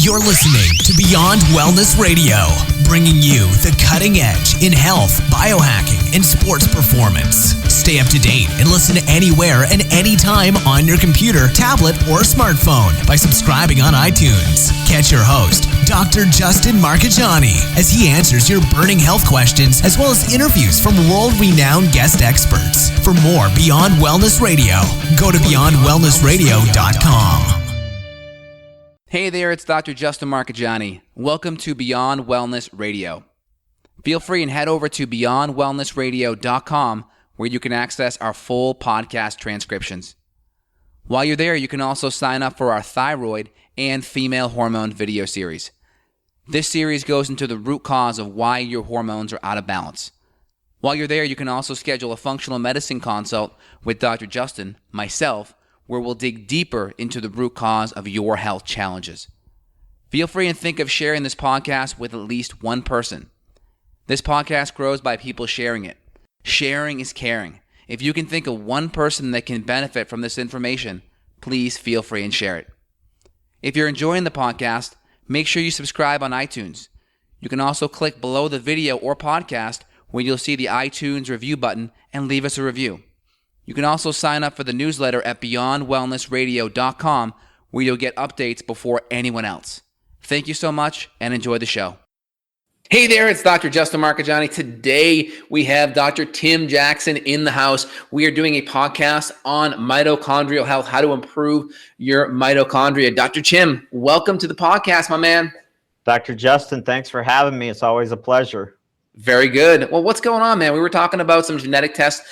You're listening to Beyond Wellness Radio, bringing you the cutting edge in health, biohacking, and sports performance. Stay up to date and listen anywhere and anytime on your computer, tablet, or smartphone by subscribing on iTunes. Catch your host, Dr. Justin Marcagiani, as he answers your burning health questions as well as interviews from world-renowned guest experts. For more Beyond Wellness Radio, go to beyondwellnessradio.com. Hey there, it's Dr. Justin Marcagiani. Welcome to Beyond Wellness Radio. Feel free and head over to beyondwellnessradio.com where you can access our full podcast transcriptions. While you're there, you can also sign up for our thyroid and female hormone video series. This series goes into the root cause of why your hormones are out of balance. While you're there, you can also schedule a functional medicine consult with Dr. Justin, myself, where we'll dig deeper into the root cause of your health challenges. Feel free and think of sharing this podcast with at least one person. This podcast grows by people sharing it. Sharing is caring. If you can think of one person that can benefit from this information, please feel free and share it. If you're enjoying the podcast, make sure you subscribe on iTunes. You can also click below the video or podcast where you'll see the iTunes review button and leave us a review. You can also sign up for the newsletter at beyondwellnessradio.com where you'll get updates before anyone else. Thank you so much and enjoy the show. Hey there, it's Dr. Justin Marcagiani. Today we have Dr. Tim Jackson in the house. We are doing a podcast on mitochondrial health, how to improve your mitochondria. Dr. Tim, welcome to the podcast, my man. Dr. Justin, thanks for having me. It's always a pleasure. Very good. Well, what's going on, man? We were talking about some genetic tests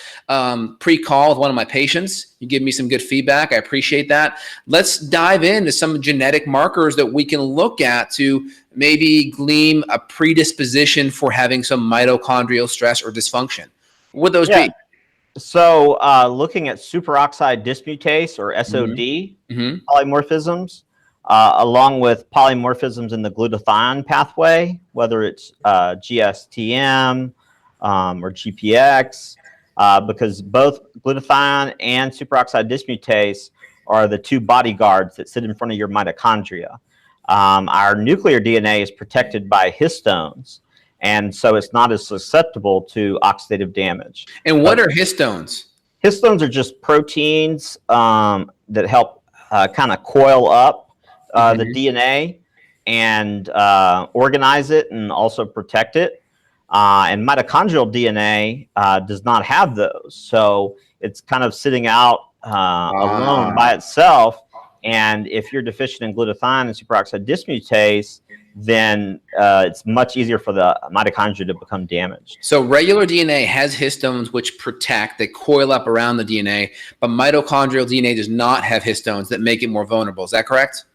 pre-call with one of my patients. You give me some good feedback. I appreciate that. Let's dive into some genetic markers that we can look at to maybe gleam a predisposition for having some mitochondrial stress or dysfunction. What would those be? So looking at superoxide dismutase or SOD polymorphisms, along with polymorphisms in the glutathione pathway, whether it's GSTM or GPX, because both glutathione and superoxide dismutase are the two bodyguards that sit in front of your mitochondria. Our nuclear DNA is protected by histones, and so it's not as susceptible to oxidative damage. And what are histones? Histones are just proteins that help kind of coil up the DNA and organize it and also protect it. And mitochondrial DNA does not have those. So it's kind of sitting out alone by itself. And if you're deficient in glutathione and superoxide dismutase, then it's much easier for the mitochondria to become damaged. So regular DNA has histones which protect, they coil up around the DNA, but mitochondrial DNA does not have histones that make it more vulnerable. Is that correct?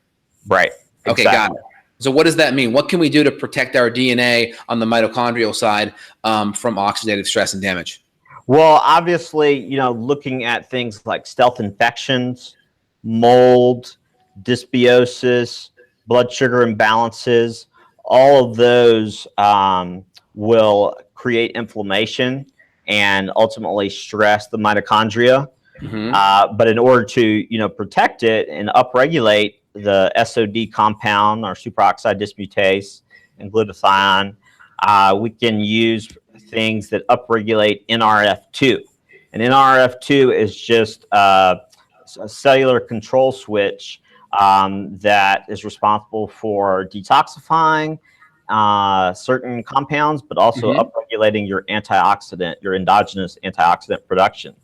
Right. Okay, exactly. got it. So what does that mean? What can we do to protect our DNA on the mitochondrial side from oxidative stress and damage? Well, obviously, looking at things like stealth infections, mold, dysbiosis, blood sugar imbalances, all of those will create inflammation and ultimately stress the mitochondria. But in order to, protect it and upregulate the SOD compound or superoxide dismutase and glutathione, we can use things that upregulate NRF2. And NRF2 is just a cellular control switch that is responsible for detoxifying certain compounds, but also upregulating your antioxidant, your endogenous antioxidant production.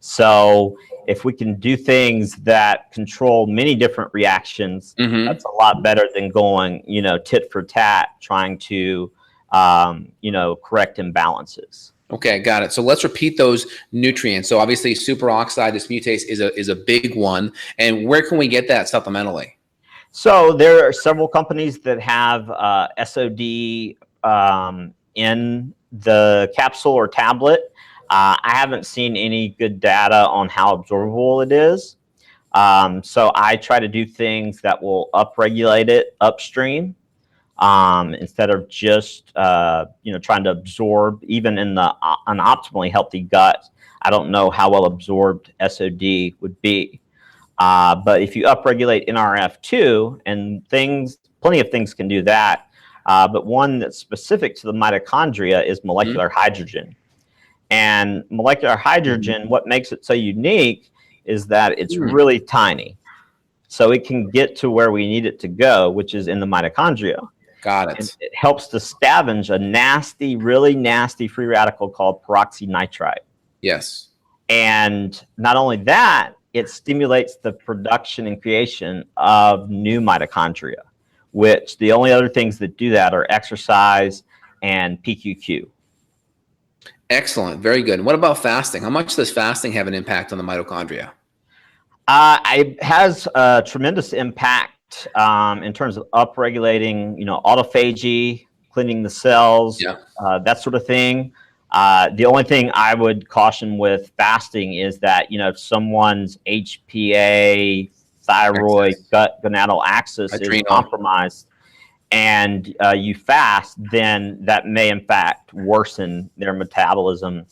So if we can do things that control many different reactions, that's a lot better than going, tit for tat, trying to, correct imbalances. Okay, got it. So let's repeat those nutrients. So obviously superoxide dismutase is a big one. And where can we get that supplementally? So there are several companies that have SOD in the capsule or tablet. I haven't seen any good data on how absorbable it is. So I try to do things that will upregulate it upstream instead of just trying to absorb. Even in an optimally healthy gut, I don't know how well absorbed SOD would be. But if you upregulate NRF2 and things plenty of things can do that. But one that's specific to the mitochondria is molecular hydrogen. And molecular hydrogen, what makes it so unique is that it's really tiny. So it can get to where we need it to go, which is in the mitochondria. Got it. And it helps to scavenge a nasty, really nasty free radical called peroxynitrite. Yes. And not only that, it stimulates the production and creation of new mitochondria, which the only other things that do that are exercise and PQQ. Excellent. Very good. What about fasting? How much does fasting have an impact on the mitochondria? It has a tremendous impact in terms of upregulating, autophagy, cleaning the cells, that sort of thing. The only thing I would caution with fasting is that, if someone's HPA, thyroid, gut-gonadal axis is compromised, and you fast, then that may in fact worsen their metabolism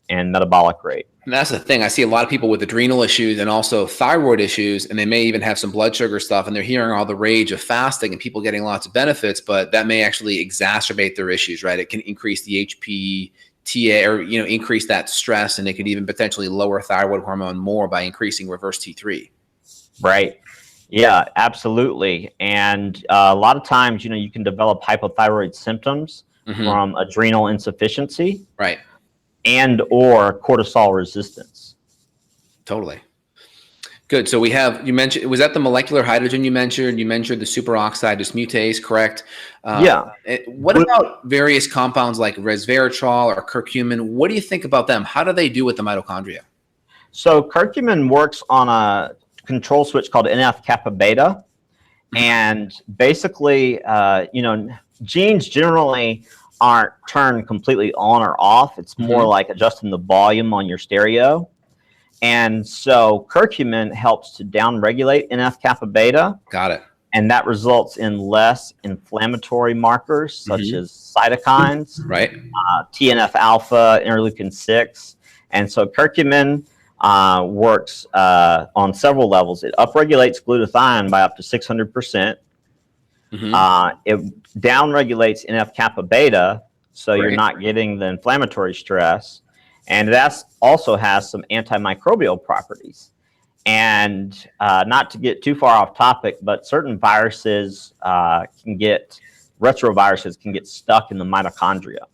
and metabolic rate. And that's the thing. I see a lot of people with adrenal issues and also thyroid issues, and they may even have some blood sugar stuff, and they're hearing all the rage of fasting and people getting lots of benefits, but that may actually exacerbate their issues, right? It can increase the HPTA or, increase that stress, and it could even potentially lower thyroid hormone more by increasing reverse T3. Right. Yeah, absolutely. And a lot of times, you can develop hypothyroid symptoms from adrenal insufficiency, right, and or cortisol resistance. Totally. Good. So you mentioned, was that the molecular hydrogen you mentioned? You mentioned the superoxide dismutase, correct? What about various compounds like resveratrol or curcumin? What do you think about them? How do they do with the mitochondria? So curcumin works on a control switch called NF-kappa beta. And basically, genes generally aren't turned completely on or off. It's more like adjusting the volume on your stereo. And so curcumin helps to downregulate NF-kappa beta. Got it. And that results in less inflammatory markers such as cytokines, right? TNF alpha, interleukin 6. And so curcumin works on several levels. It upregulates glutathione by up to 600%. It downregulates NF-kappa beta, so you're not getting the inflammatory stress. And that also has some antimicrobial properties. And not to get too far off topic, but certain viruses retroviruses can get stuck in the mitochondria.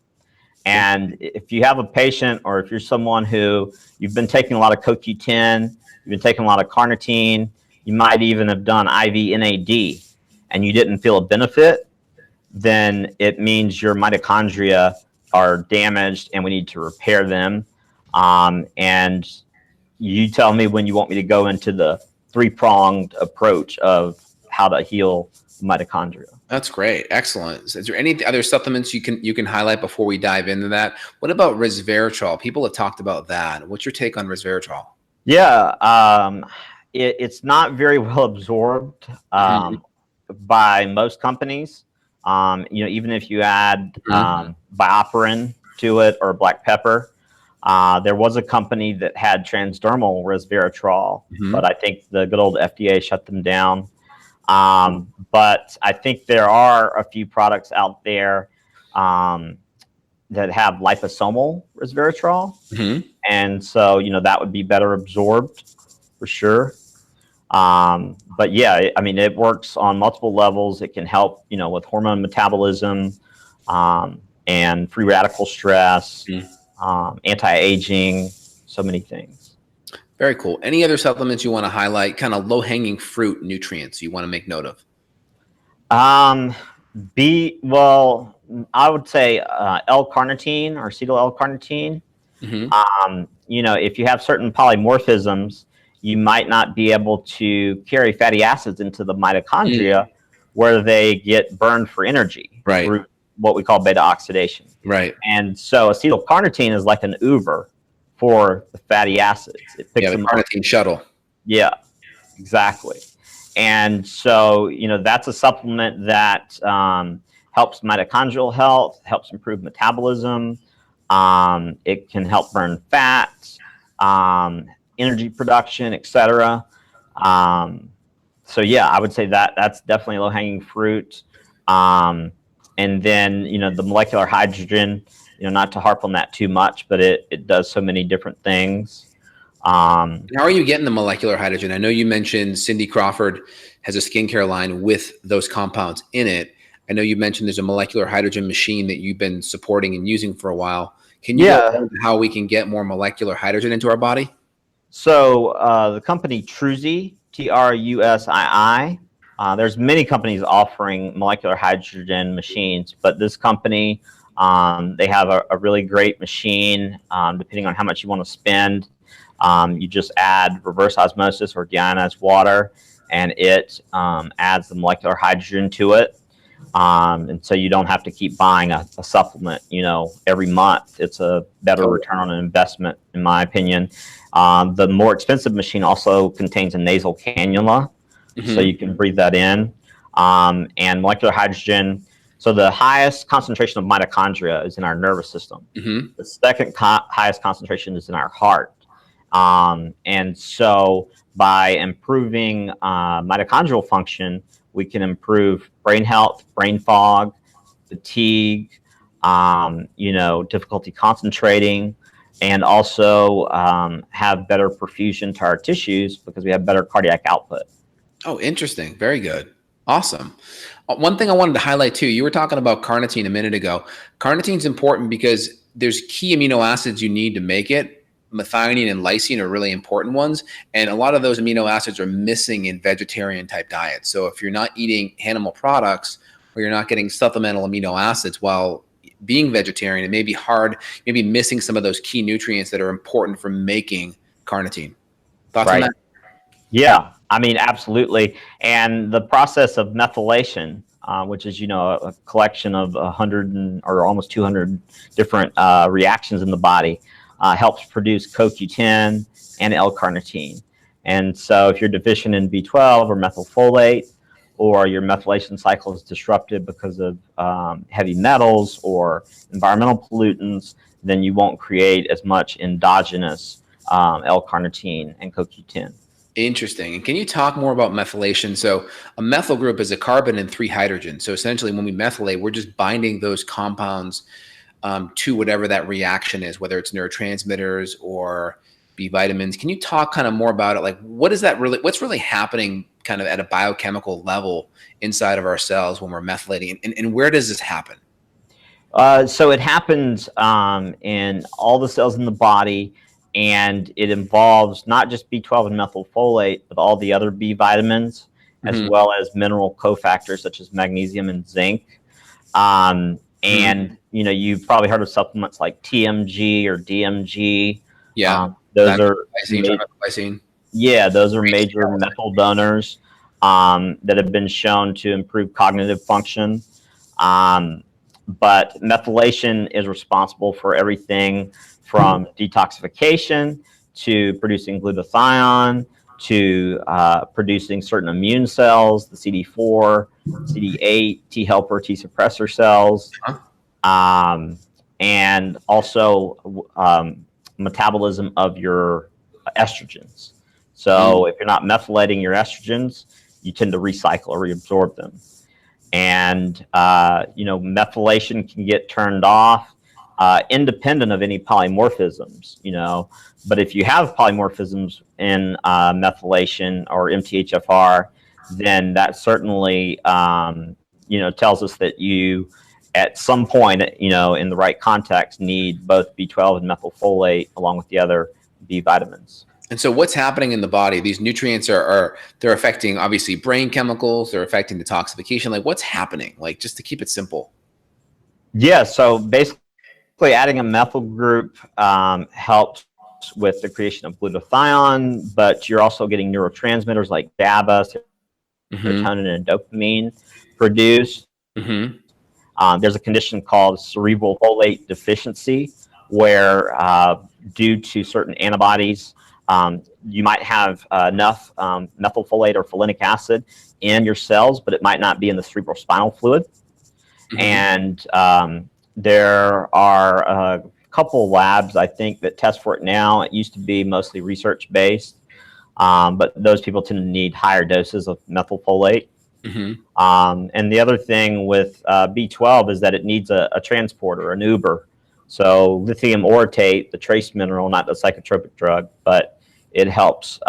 And if you have a patient, or if you're someone who you've been taking a lot of CoQ10, you've been taking a lot of Carnitine, you might even have done IV NAD, and you didn't feel a benefit, then it means your mitochondria are damaged and we need to repair them. And you tell me when you want me to go into the three-pronged approach of how to heal mitochondria. That's great. Excellent. Is there any other supplements you can highlight before we dive into that? What about resveratrol? People have talked about that. What's your take on resveratrol? Yeah, it's not very well absorbed by most companies. Even if you add bioperin to it or black pepper, there was a company that had transdermal resveratrol, but I think the good old FDA shut them down. But I think there are a few products out there that have liposomal resveratrol. And so, that would be better absorbed for sure. But yeah, it works on multiple levels. It can help, with hormone metabolism, and free radical stress, anti-aging, so many things. Very cool. Any other supplements you want to highlight, kind of low-hanging fruit nutrients you want to make note of? I would say L-carnitine or acetyl L-carnitine. If you have certain polymorphisms, you might not be able to carry fatty acids into the mitochondria where they get burned for energy through what we call beta oxidation. Right. And so acetyl carnitine is like an Uber for the fatty acids. It picks them up. Carnitine shuttle. Yeah, exactly. And so, that's a supplement that helps mitochondrial health, helps improve metabolism. It can help burn fat, energy production, etc. So yeah, I would say that that's definitely low hanging fruit. And then, the molecular hydrogen, not to harp on that too much, but it does so many different things. How are you getting the molecular hydrogen? I know you mentioned Cindy Crawford has a skincare line with those compounds in it. I know you mentioned there's a molecular hydrogen machine that you've been supporting and using for a while. Can you go into how we can get more molecular hydrogen into our body? So the company Trusii, Trusii, there's many companies offering molecular hydrogen machines, but this company, they have a really great machine. Depending on how much you want to spend, you just add reverse osmosis or deionized water, and it adds the molecular hydrogen to it. And so you don't have to keep buying a supplement, every month. It's a better return on an investment, in my opinion. The more expensive machine also contains a nasal cannula, so you can breathe that in. And molecular hydrogen, so the highest concentration of mitochondria is in our nervous system. The second highest concentration is in our heart. And so by improving mitochondrial function, we can improve brain health, brain fog, fatigue, difficulty concentrating, and also have better perfusion to our tissues because we have better cardiac output. Oh, interesting. Very good. Awesome. One thing I wanted to highlight too, you were talking about carnitine a minute ago. Carnitine is important because there's key amino acids you need to make it. Methionine and lysine are really important ones. And a lot of those amino acids are missing in vegetarian type diets. So if you're not eating animal products or you're not getting supplemental amino acids while being vegetarian, it may be hard, maybe missing some of those key nutrients that are important for making carnitine. Thoughts on that? Yeah, I mean, absolutely. And the process of methylation, which is, a collection of 100 or almost 200 different reactions in the body, helps produce CoQ10 and L-carnitine. And so if you're deficient in B12 or methylfolate, or your methylation cycle is disrupted because of heavy metals or environmental pollutants, then you won't create as much endogenous L-carnitine and CoQ10. Interesting. And can you talk more about methylation? So a methyl group is a carbon and 3 hydrogens. So essentially when we methylate, we're just binding those compounds to whatever that reaction is, whether it's neurotransmitters or B vitamins. Can you talk kind of more about it? Like, what's really happening kind of at a biochemical level inside of our cells when we're methylating, and where does this happen? So it happens in all the cells in the body, and it involves not just B12 and methylfolate, but all the other B vitamins, as well as mineral cofactors such as magnesium and zinc. And you've probably heard of supplements like TMG or DMG. Yeah, those are glycine. Yeah, those are major methyl donors that have been shown to improve cognitive function. But methylation is responsible for everything from detoxification to producing glutathione to producing certain immune cells, the CD4, CD8, T helper, T suppressor cells, and also metabolism of your estrogens. So if you're not methylating your estrogens, you tend to recycle or reabsorb them. And, methylation can get turned off independent of any polymorphisms, But if you have polymorphisms in methylation or MTHFR, then that certainly, tells us that you, at some point, in the right context, need both B12 and methylfolate along with the other B vitamins. And so what's happening in the body? These nutrients they're affecting, obviously, brain chemicals. They're affecting detoxification. Like, what's happening? Like, just to keep it simple. Yeah, so basically adding a methyl group helps with the creation of glutathione, but you're also getting neurotransmitters like GABA, serotonin, and dopamine produced. There's a condition called cerebral folate deficiency where due to certain antibodies, you might have enough methylfolate or folinic acid in your cells, but it might not be in the cerebrospinal fluid. And there are a couple labs, I think, that test for it now. It used to be mostly research-based. but those people tend to need higher doses of methylfolate. And the other thing with B12 is that it needs a transporter, an Uber. So lithium orotate, the trace mineral, not the psychotropic drug, but it helps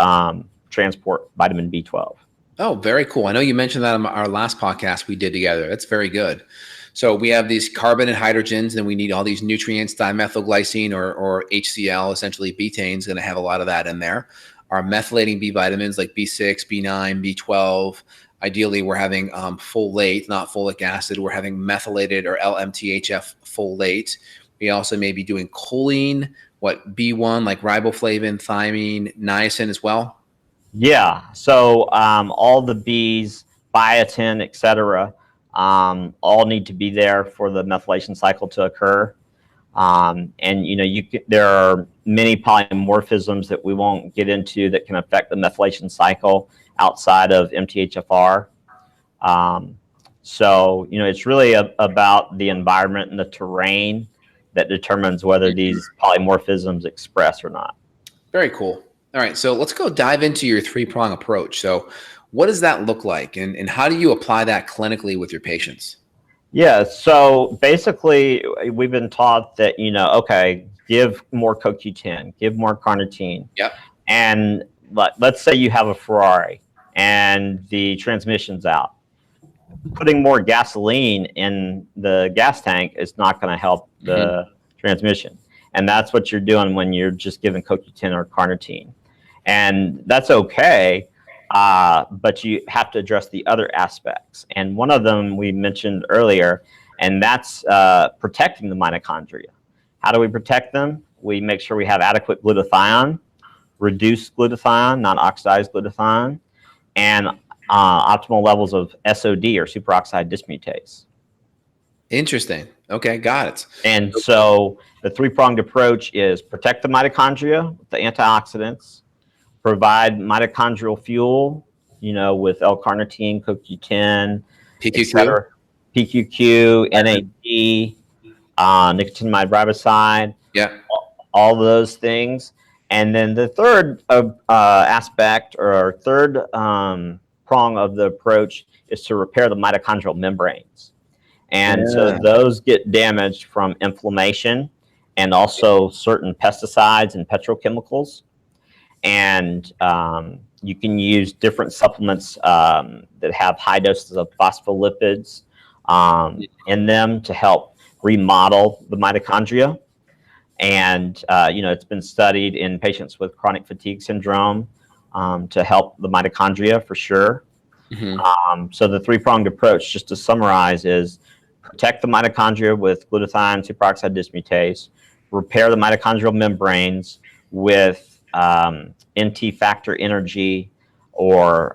transport vitamin B12. Oh, very cool. I know you mentioned that on our last podcast we did together. That's very good. So we have these carbon and hydrogens, and we need all these nutrients, dimethylglycine or HCl, essentially betaine is going to have a lot of that in there. Our methylating B vitamins like B6, B9, B12. Ideally, we're having folate, not folic acid. We're having methylated or LMTHF folate. We also may be doing choline, B1, like riboflavin, thiamine, niacin as well. Yeah. So all the Bs, biotin, et cetera, all need to be there for the methylation cycle to occur. And there are many polymorphisms that we won't get into that can affect the methylation cycle outside of MTHFR. So it's really about the environment and the terrain that determines whether these polymorphisms express or not. Very cool. All right, so let's go dive into your three-prong approach. So what does that look like, and how do you apply that clinically with your patients? Yeah, so basically we've been taught that, give more CoQ10, give more carnitine. Yep. And let's say you have a Ferrari and the transmission's out. Putting more gasoline in the gas tank is not going to help the transmission. And that's what you're doing when you're just giving CoQ10 or carnitine. And that's okay, but you have to address the other aspects. And one of them we mentioned earlier, and that's protecting the mitochondria. How do we protect them? We make sure we have adequate glutathione, reduced glutathione, not oxidized glutathione, and optimal levels of SOD or superoxide dismutase. Interesting. Okay, got it. And so the three-pronged approach is protect the mitochondria with the antioxidants, provide mitochondrial fuel, with L-carnitine, CoQ10, PQQ, NAD, nicotinamide riboside, all those things. And then the third aspect or third prong of the approach is to repair the mitochondrial membranes. And so those get damaged from inflammation and also certain pesticides and petrochemicals. And you can use different supplements that have high doses of phospholipids in them to help remodel the mitochondria. And, it's been studied in patients with chronic fatigue syndrome to help the mitochondria for sure. So the three-pronged approach, just to summarize, is protect the mitochondria with glutathione superoxide dismutase, repair the mitochondrial membranes with NT factor energy or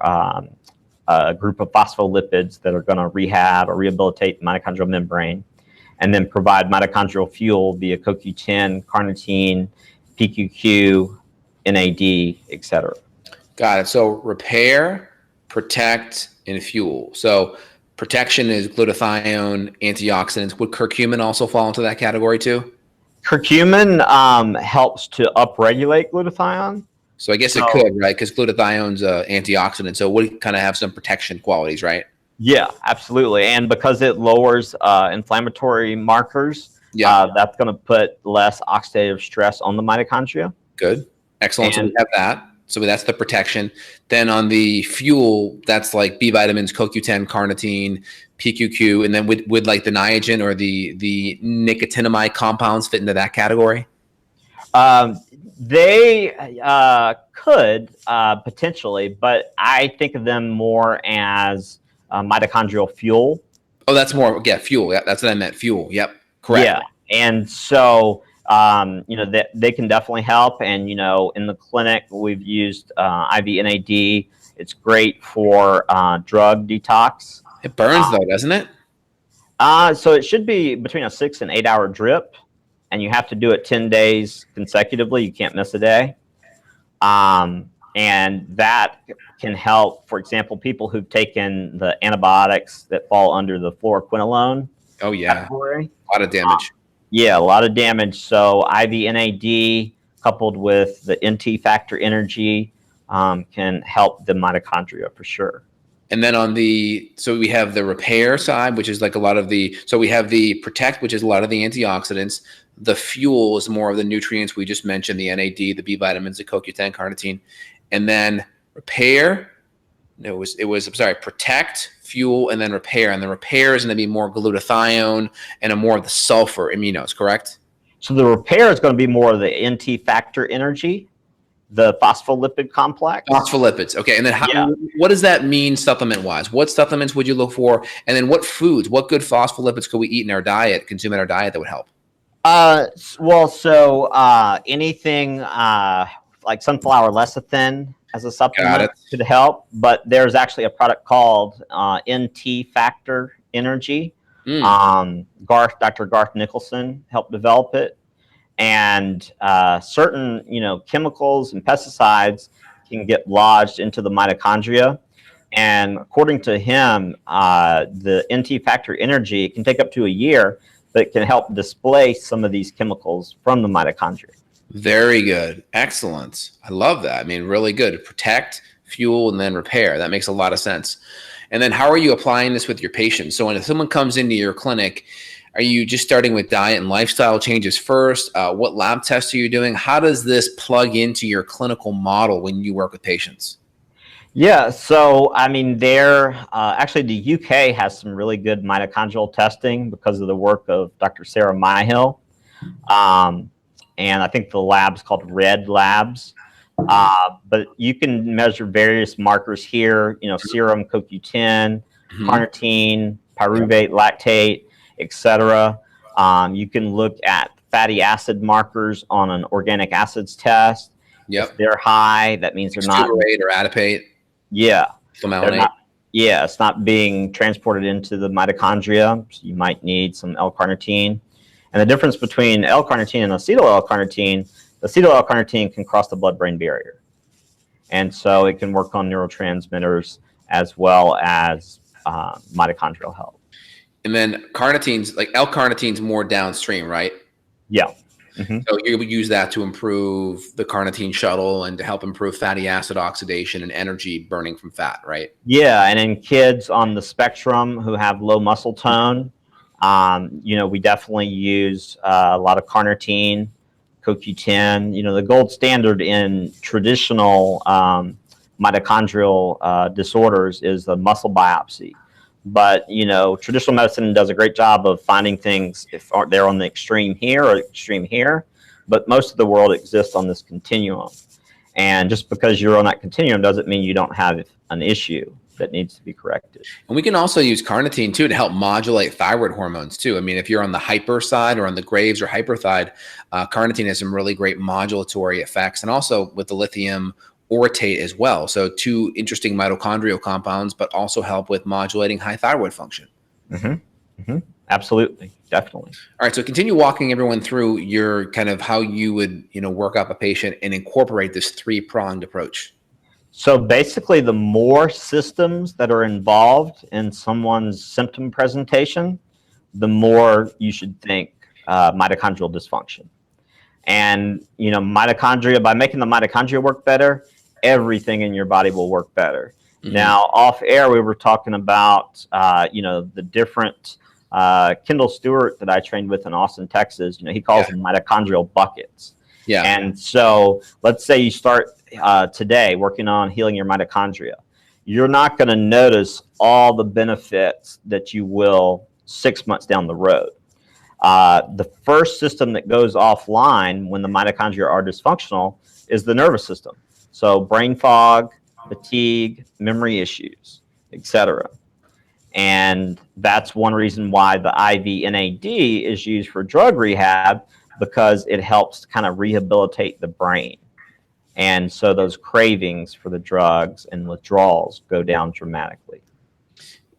a group of phospholipids that are going to rehab or rehabilitate the mitochondrial membrane, and then provide mitochondrial fuel via CoQ10, carnitine, PQQ, NAD, etc. Got it. So repair, protect, and fuel. So protection is glutathione, antioxidants. Would curcumin also fall into that category too? Curcumin helps to upregulate glutathione. So I guess it could, right? Because glutathione's an antioxidant, so it would kind of have some protection qualities, right? Yeah, absolutely. And because it lowers inflammatory markers, that's going to put less oxidative stress on the mitochondria. Good. Excellent. So we have that. So that's the protection. Then on the fuel, that's like B vitamins, CoQ10, carnitine, PQQ, and then would like the niagen or the nicotinamide compounds fit into that category? They could potentially, but I think of them more as mitochondrial fuel. Oh, that's more, fuel. Yeah, that's what I meant. Fuel. Yep. Correct. Yeah. And so, they can definitely help. And, in the clinic, we've used IV NAD. It's great for drug detox. It burns though, doesn't it? So it should be between a 6 and 8 hour drip, and you have to do it 10 days consecutively. You can't miss a day. And that can help, for example, people who've taken the antibiotics that fall under the fluoroquinolone category. A lot of damage. A lot of damage. So IV NAD coupled with the NT factor energy can help the mitochondria for sure. And then so we have the repair side, which is like a lot of so we have the protect, which is a lot of the antioxidants. The fuel is more of the nutrients we just mentioned, the NAD, the B vitamins, the CoQ10, carnitine. And then repair, protect, fuel, and then repair. And the repair is going to be more glutathione and more of the sulfur aminos, correct? So the repair is going to be more of the NT factor energy, the phospholipid complex. Phospholipids. Okay. And then what does that mean supplement-wise? What supplements would you look for? And then what good phospholipids could we eat in our diet, consume in our diet that would help? Anything like sunflower lecithin as a supplement could help, but there's actually a product called NT Factor Energy. Dr. Garth Nicholson helped develop it, and certain chemicals and pesticides can get lodged into the mitochondria. And according to him, the NT Factor Energy can take up to a year, but it can help displace some of these chemicals from the mitochondria. Very good. Excellent. I love that. I mean, really good. Protect, fuel, and then repair. That makes a lot of sense. And then how are you applying this with your patients? So when someone comes into your clinic, are you just starting with diet and lifestyle changes first? What lab tests are you doing? How does this plug into your clinical model when you work with patients? Yeah, so I mean, actually the UK has some really good mitochondrial testing because of the work of Dr. Sarah Myhill. And I think the lab's called Red Labs. But you can measure various markers here, serum CoQ10, carnitine, pyruvate lactate, etc. You can look at fatty acid markers on an organic acids test. Yep. If they're high, that means they're not. Steroid or adipate. Yeah. Not, it's not being transported into the mitochondria. So you might need some L-carnitine. And the difference between L-carnitine and acetyl L-carnitine, the acetyl L-carnitine can cross the blood-brain barrier. And so it can work on neurotransmitters as well as mitochondrial health. And then carnitine's, like L-carnitine's more downstream, right? Yeah. Mm-hmm. So you would use that to improve the carnitine shuttle and to help improve fatty acid oxidation and energy burning from fat, right? Yeah, and in kids on the spectrum who have low muscle tone, we definitely use a lot of carnitine, CoQ10. The gold standard in traditional mitochondrial disorders is the muscle biopsy. But, traditional medicine does a great job of finding things if they're on the extreme here or extreme here. But most of the world exists on this continuum. And just because you're on that continuum doesn't mean you don't have an issue that needs to be corrected. And we can also use carnitine, too, to help modulate thyroid hormones, too. I mean, if you're on the hyper side or on the Graves or hyper side, carnitine has some really great modulatory effects. And also with the lithium orotate as well. So two interesting mitochondrial compounds, but also help with modulating high thyroid function. Mm-hmm. Mm-hmm. Absolutely. Definitely. All right. So continue walking everyone through your kind of how you would, work up a patient and incorporate this 3-pronged approach. So basically, the more systems that are involved in someone's symptom presentation, the more you should think mitochondrial dysfunction. And, mitochondria, by making the mitochondria work better, everything in your body will work better. Mm-hmm. Now, off air, we were talking about, the different, Kendall Stewart that I trained with in Austin, Texas, he calls them mitochondrial buckets. Yeah. And so let's say you start today working on healing your mitochondria. You're not going to notice all the benefits that you will 6 months down the road. The first system that goes offline when the mitochondria are dysfunctional is the nervous system. So brain fog, fatigue, memory issues, etc. And that's one reason why the IV NAD is used for drug rehab, because it helps kind of rehabilitate the brain. And so those cravings for the drugs and withdrawals go down dramatically.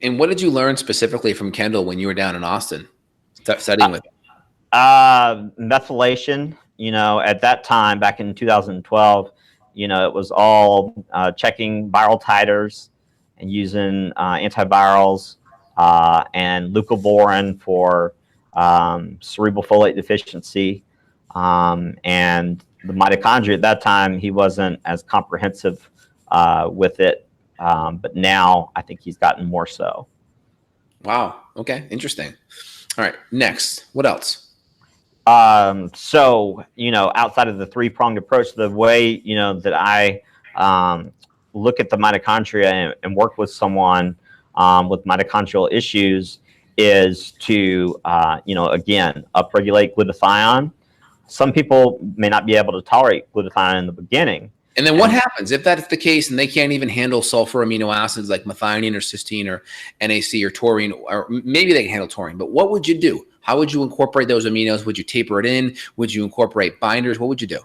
And what did you learn specifically from Kendall when you were down in Austin studying with him? Methylation, at that time, back in 2012, it was all checking viral titers and using antivirals and leucovorin for cerebral folate deficiency. And the mitochondria at that time, he wasn't as comprehensive with it. But now I think he's gotten more so. Wow. Okay. Interesting. All right. Next, what else? So, outside of the three-pronged approach, the way, that I look at the mitochondria and work with someone with mitochondrial issues is to, again, upregulate glutathione. Some people may not be able to tolerate glutathione in the beginning. And then what happens if that's the case and they can't even handle sulfur amino acids like methionine or cysteine or NAC or taurine, or maybe they can handle taurine, but what would you do? How would you incorporate those aminos? Would you taper it in? Would you incorporate binders? What would you do?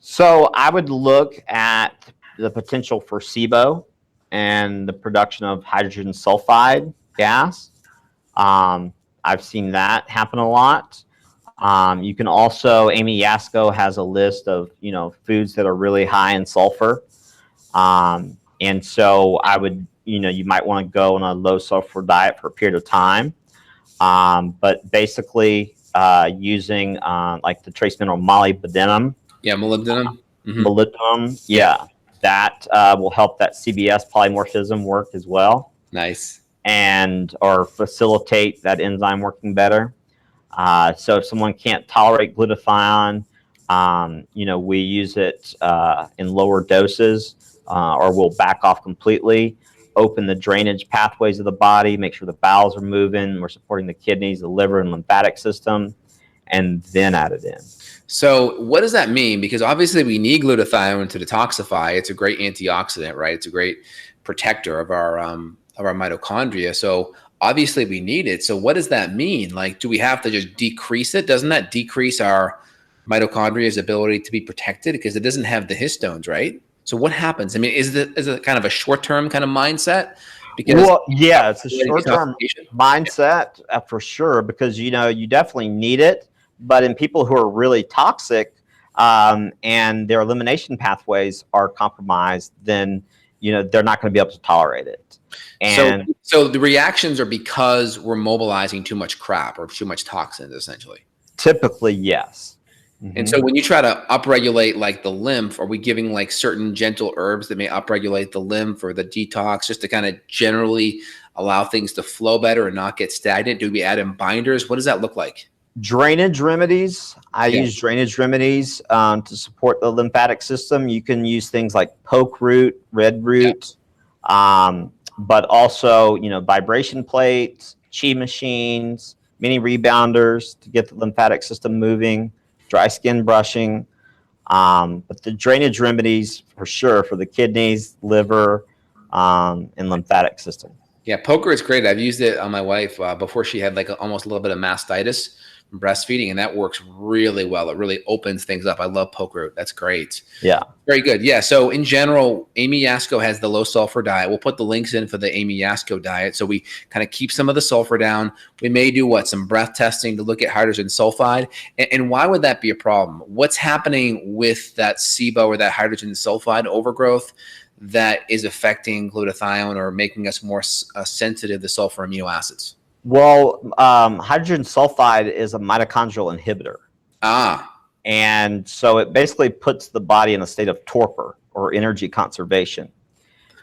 So I would look at the potential for SIBO and the production of hydrogen sulfide gas. I've seen that happen a lot. You can also, Amy Yasko has a list of, foods that are really high in sulfur. And so I would, you might want to go on a low sulfur diet for a period of time. But basically using like the trace mineral molybdenum. Yeah, molybdenum. Mm-hmm. Molybdenum, yeah. That will help that CBS polymorphism work as well. Nice. Or facilitate that enzyme working better. So if someone can't tolerate glutathione, we use it in lower doses, or we'll back off completely, open the drainage pathways of the body, make sure the bowels are moving, we're supporting the kidneys, the liver, and lymphatic system, and then add it in. So what does that mean? Because obviously we need glutathione to detoxify. It's a great antioxidant, right? It's a great protector of our mitochondria. So obviously we need it. So what does that mean? Like, do we have to just decrease it? Doesn't that decrease our mitochondria's ability to be protected because it doesn't have the histones, right? So what happens? I mean, is it kind of a short-term kind of mindset? Because it's a short-term mindset for sure, because, you definitely need it. But in people who are really toxic and their elimination pathways are compromised, then, they're not going to be able to tolerate it. And so the reactions are because we're mobilizing too much crap or too much toxins, essentially. Typically, yes. Mm-hmm. And so when you try to upregulate like the lymph, are we giving like certain gentle herbs that may upregulate the lymph or the detox just to kind of generally allow things to flow better and not get stagnant? Do we add in binders? What does that look like? Drainage remedies. I use drainage remedies to support the lymphatic system. You can use things like poke root, red root, but also, vibration plates, chi machines, mini rebounders to get the lymphatic system moving, dry skin brushing. But the drainage remedies for sure for the kidneys, liver, and lymphatic system. Yeah, poke root's great. I've used it on my wife before she had like almost a little bit of mastitis from breastfeeding, and that works really well. It really opens things up. I love poke root. That's great. Yeah. Very good. Yeah. So in general, Amy Yasko has the low sulfur diet. We'll put the links in for the Amy Yasko diet. So we kind of keep some of the sulfur down. We may do some breath testing to look at hydrogen sulfide. And why would that be a problem? What's happening with that SIBO or that hydrogen sulfide overgrowth that is affecting glutathione or making us more sensitive to sulfur amino acids? Well, hydrogen sulfide is a mitochondrial inhibitor. And so it basically puts the body in a state of torpor or energy conservation.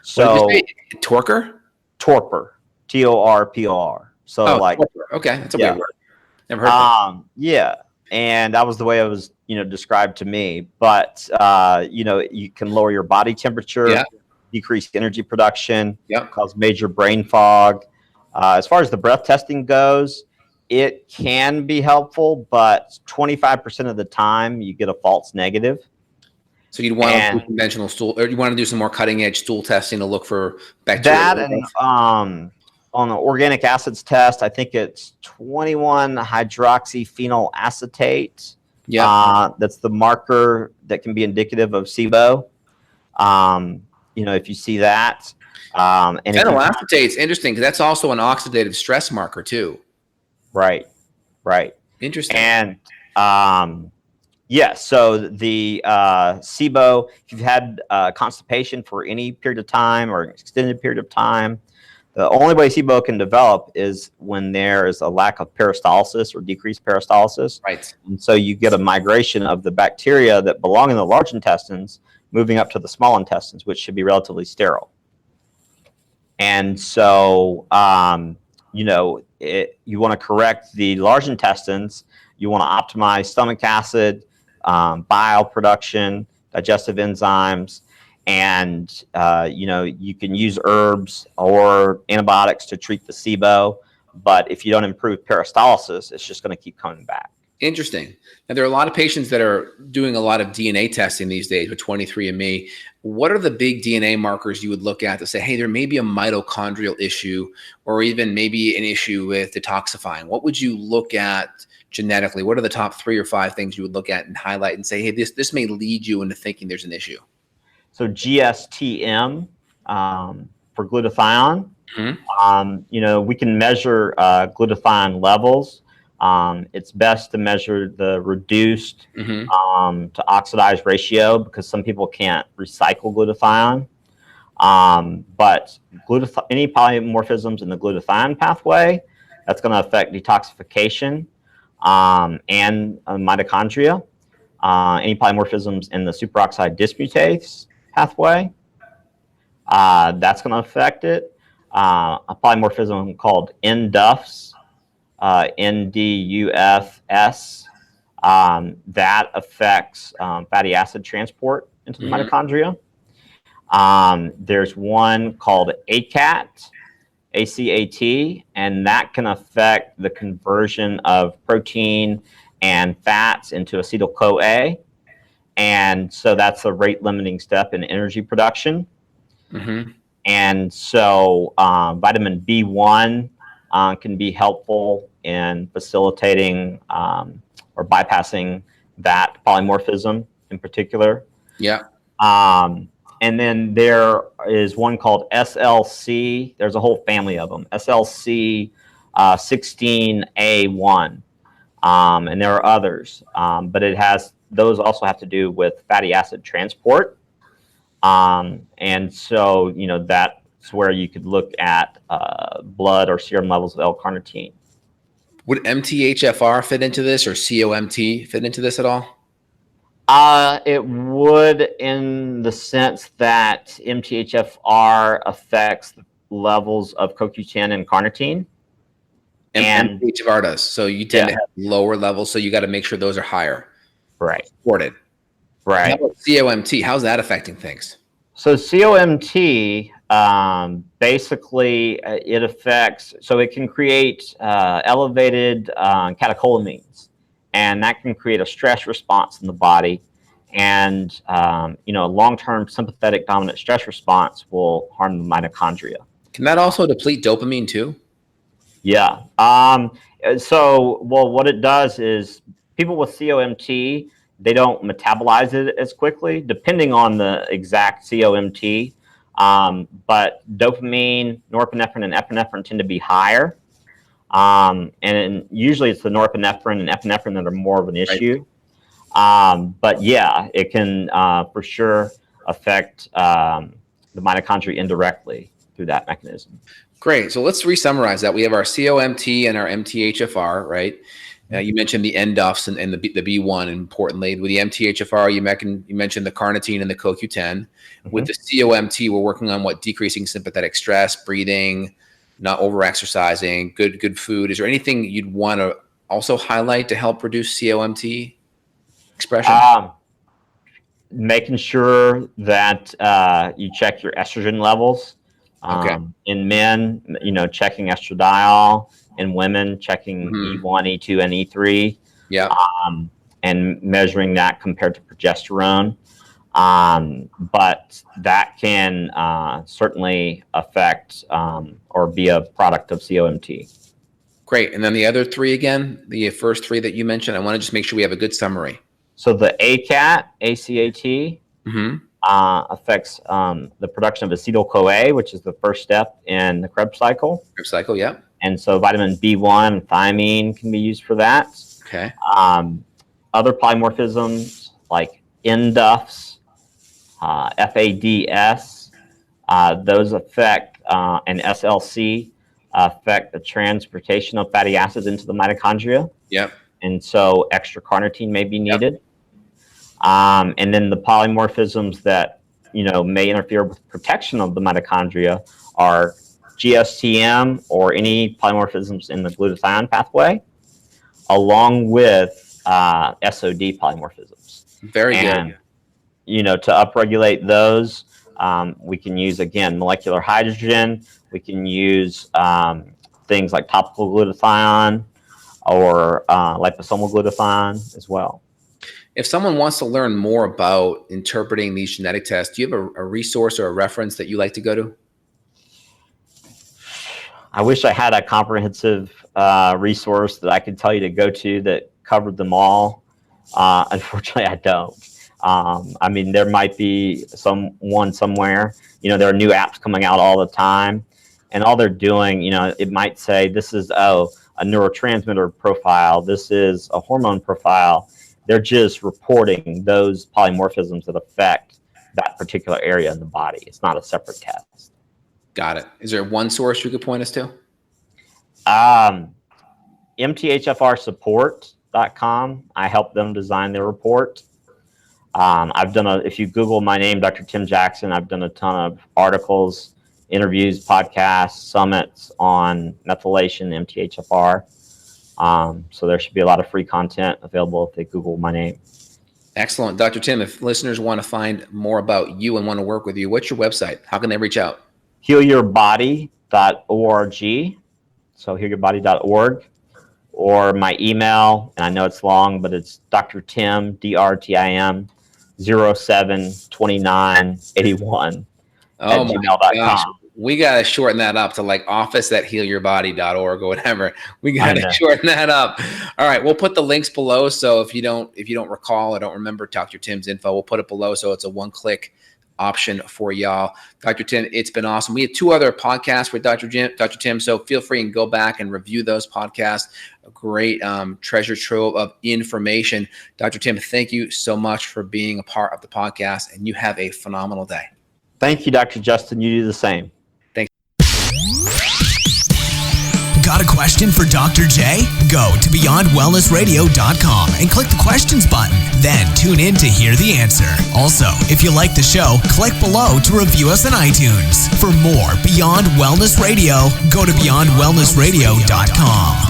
So torpor? Torpor. Torpor. So torpor. Okay, that's a weird word. Never heard of it. Yeah. And that was the way it was, described to me. But you can lower your body temperature, decrease energy production, cause major brain fog. As far as the breath testing goes, it can be helpful, but 25% of the time you get a false negative. So you'd want to do conventional stool, or you want to do some more cutting edge stool testing to look for bacteria. That and on the organic acids test, I think it's 21 hydroxyphenyl acetate. Yeah, that's the marker that can be indicative of SIBO. If you see that. Phenyl acetate is interesting because that's also an oxidative stress marker too. Right. Interesting. And so the SIBO, if you've had constipation for any period of time or an extended period of time, the only way SIBO can develop is when there is a lack of peristalsis or decreased peristalsis. Right. And so you get a migration of the bacteria that belong in the large intestines moving up to the small intestines, which should be relatively sterile. And so, you want to correct the large intestines. You want to optimize stomach acid, bile production, digestive enzymes, and you can use herbs or antibiotics to treat the SIBO. But if you don't improve peristalsis, it's just going to keep coming back. Interesting. Now, there are a lot of patients that are doing a lot of DNA testing these days with 23andMe. What are the big DNA markers you would look at to say, hey, there may be a mitochondrial issue or even maybe an issue with detoxifying? What would you look at genetically? What are the top 3 or 5 things you would look at and highlight and say, hey, this may lead you into thinking there's an issue? So GSTM for glutathione. Mm-hmm. We can measure glutathione levels. It's best to measure the reduced to oxidized ratio because some people can't recycle glutathione. But any polymorphisms in the glutathione pathway, that's going to affect detoxification and mitochondria. Any polymorphisms in the superoxide dismutase pathway, that's going to affect it. A polymorphism called NDUFS, NDUFS, that affects fatty acid transport into the mitochondria. There's one called ACAT, ACAT, and that can affect the conversion of protein and fats into acetyl-CoA. And so that's a rate limiting step in energy production. Mm-hmm. And so vitamin B1 can be helpful in facilitating or bypassing that polymorphism in particular. Yeah. And then there is one called SLC. There's a whole family of them. SLC 16A1. And there are others. But those also have to do with fatty acid transport. And so, that's where you could look at blood or serum levels of L-carnitine. Would MTHFR fit into this or COMT fit into this at all? It would, in the sense that MTHFR affects levels of CoQ10 and carnitine. And MTHFR does. So you tend to have lower levels, so you got to make sure those are higher. Right. Supported. Right. How about COMT? How's that affecting things? So COMT, basically it affects, so it can create elevated catecholamines, and that can create a stress response in the body. And, long-term sympathetic dominant stress response will harm the mitochondria. Can that also deplete dopamine too? Yeah. What it does is people with COMT, they don't metabolize it as quickly, depending on the exact COMT. But dopamine, norepinephrine, and epinephrine tend to be higher. And usually it's the norepinephrine and epinephrine that are more of an issue. But yeah, it can for sure affect the mitochondria indirectly through that mechanism. Great. So let's re-summarize that. We have our COMT and our MTHFR, right? You mentioned the NDUFs and the B1, importantly. With the MTHFR, you mentioned the carnitine and the CoQ10. Mm-hmm. With the COMT, we're working on decreasing sympathetic stress, breathing, not over-exercising, good food. Is there anything you'd want to also highlight to help reduce COMT expression? Making sure that you check your estrogen levels. Okay. In men, checking estradiol. In women, checking E1, E2, and E3. Yeah. And measuring that compared to progesterone. But that can certainly affect or be a product of COMT. Great. And then the other 3 again, the first 3 that you mentioned, I want to just make sure we have a good summary. So the ACAT, ACAT, affects the production of acetyl-CoA, which is the first step in the Krebs cycle. Krebs cycle, yeah. And so vitamin B1 and thiamine can be used for that. Okay. Other polymorphisms like NDUFs, FADS, those affect, and SLC affect the transportation of fatty acids into the mitochondria. Yep. And so extra carnitine may be needed. And then the polymorphisms that, may interfere with protection of the mitochondria are GSTM or any polymorphisms in the glutathione pathway, along with SOD polymorphisms. Very good. To upregulate those, we can use, again, molecular hydrogen. We can use things like topical glutathione or liposomal glutathione as well. If someone wants to learn more about interpreting these genetic tests, do you have a resource or a reference that you like to go to? I wish I had a comprehensive resource that I could tell you to go to that covered them all. Unfortunately, I don't. There might be someone somewhere. There are new apps coming out all the time, and all they're doing, it might say this is a neurotransmitter profile, this is a hormone profile. They're just reporting those polymorphisms that affect that particular area in the body. It's not a separate test. Got it. Is there one source you could point us to? MTHFRsupport.com. I helped them design their report. If you Google my name, Dr. Tim Jackson, I've done a ton of articles, interviews, podcasts, summits on methylation, MTHFR. So there should be a lot of free content available if they Google my name. Excellent. Dr. Tim, if listeners want to find more about you and want to work with you, what's your website? How can they reach out? healyourbody.org. So healyourbody.org. Or my email, and I know it's long, but it's Dr. Tim, DRTIM, 072981 at gmail.com. We got to shorten that up to like office@healyourbody.org or whatever. We got to shorten that up. All right. We'll put the links below. So if you don't recall or don't remember Dr. Tim's info, we'll put it below. So it's a one-click option for y'all. Dr. Tim, it's been awesome. We had 2 other podcasts with Dr. Tim. So feel free and go back and review those podcasts. A great treasure trove of information. Dr. Tim, thank you so much for being a part of the podcast, and you have a phenomenal day. Thank you, Dr. Justin. You do the same. Got a question for Dr. J? Go to beyondwellnessradio.com and click the questions button. Then tune in to hear the answer. Also, if you like the show, click below to review us on iTunes. For more Beyond Wellness Radio, go to beyondwellnessradio.com.